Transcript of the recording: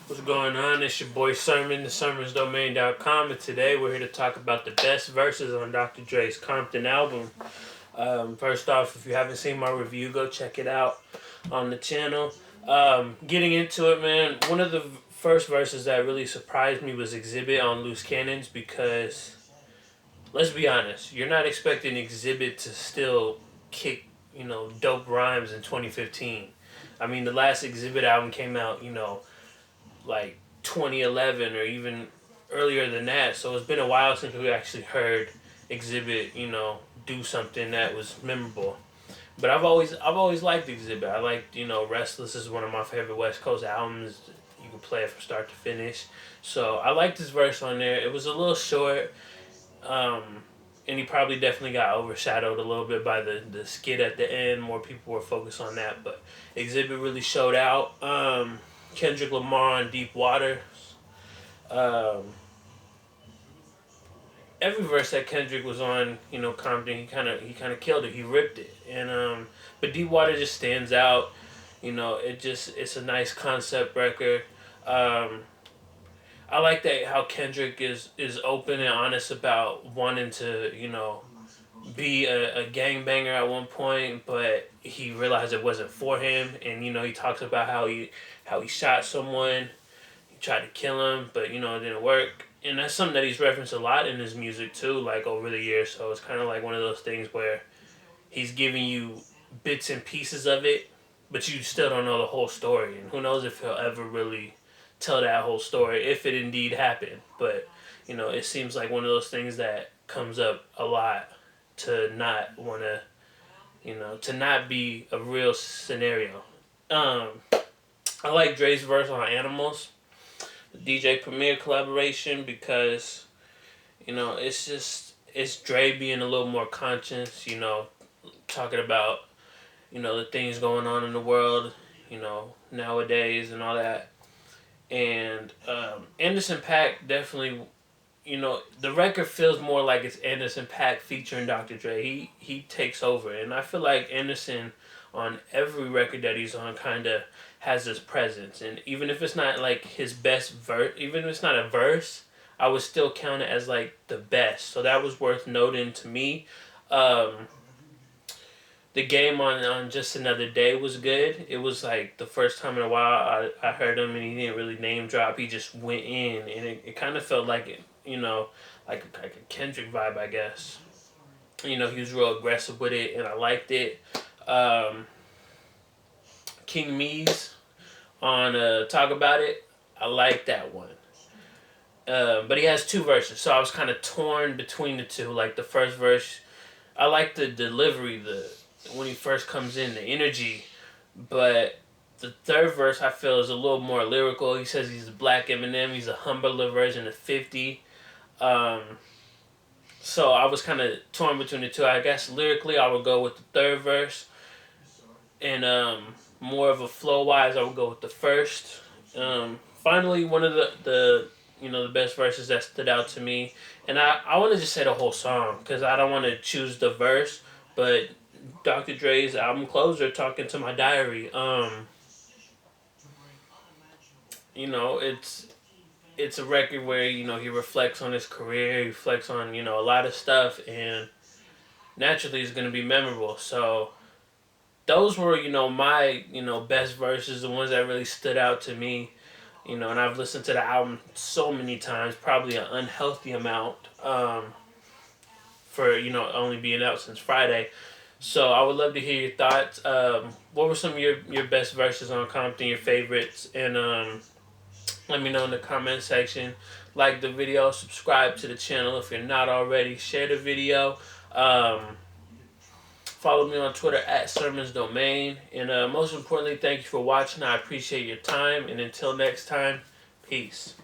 What's going on? It's your boy Sermon, the sermonsdomain.com, and today we're here to talk about the best verses on Dr. Dre's Compton album. First off, if you haven't seen my review, go check it out on the channel. Getting into it, man, one of the first verses that really surprised me was Exhibit on Loose Cannons because, let's be honest, you're not expecting Exhibit to still kick, dope rhymes in 2015. I mean, the last Exhibit album came out, like 2011 or even earlier than that. So it's been a while since we actually heard Exhibit, do something that was memorable. But I've always liked Exhibit. I liked, Restless is one of my favorite West Coast albums. You can play it from start to finish. So I liked this verse on there. It was a little short. And he probably definitely got overshadowed a little bit by the skit at the end. More people were focused on that, but Exhibit really showed out. Kendrick Lamar on Deep Water. Every verse that Kendrick was on, Compton, he kind of killed it. He ripped it, and but Deep Water just stands out. It's a nice concept record. I like that how Kendrick is open and honest about wanting to, be a gangbanger at one point, but he realized it wasn't for him, and he talks about how he shot someone, he tried to kill him, but it didn't work, and that's something that he's referenced a lot in his music too, like over the years. So it's kind of like one of those things where he's giving you bits and pieces of it, but you still don't know the whole story, and who knows if he'll ever really tell that whole story if it indeed happened. But it seems like one of those things that comes up a lot to not want to, to not be a real scenario. I like Dre's verse on Animals, the DJ Premier collaboration, because it's Dre being a little more conscious, talking about the things going on in the world, nowadays and all that. And Anderson .Paak definitely, the record feels more like it's Anderson .Paak featuring Dr. Dre. He takes over, and I feel like Anderson on every record that he's on kind of has this presence. And even if it's not like his best verse, even if it's not a verse, I would still count it as like the best. So that was worth noting to me. The game on Just Another Day was good. It was like the first time in a while I heard him, and he didn't really name drop. He just went in, and it kind of felt like it, like a Kendrick vibe, I guess. He was real aggressive with it, and I liked it. King Mees on Talk About It, I like that one. But he has two verses, so I was kind of torn between the two. Like the first verse, I like the delivery, when he first comes in, the energy, but the third verse I feel is a little more lyrical. He says he's a black Eminem, he's a humbler version of 50. So I was kind of torn between the two. I guess lyrically I would go with the third verse, and more of a flow wise I would go with the first. Finally, one of the best verses that stood out to me, and I want to just say the whole song because I don't want to choose the verse, but Dr. Dre's album Closer, Talking to My Diary. It's a record where he reflects on his career, he reflects on a lot of stuff, and naturally it's gonna be memorable. So those were my best verses, the ones that really stood out to me. And I've listened to the album so many times, probably an unhealthy amount, for only being out since Friday. So I would love to hear your thoughts. What were some of your best verses on Compton, your favorites? And let me know in the comment section. Like the video, subscribe to the channel if you're not already. Share the video. Follow me on Twitter at sermonsdomain. And most importantly, thank you for watching. I appreciate your time. And until next time, peace.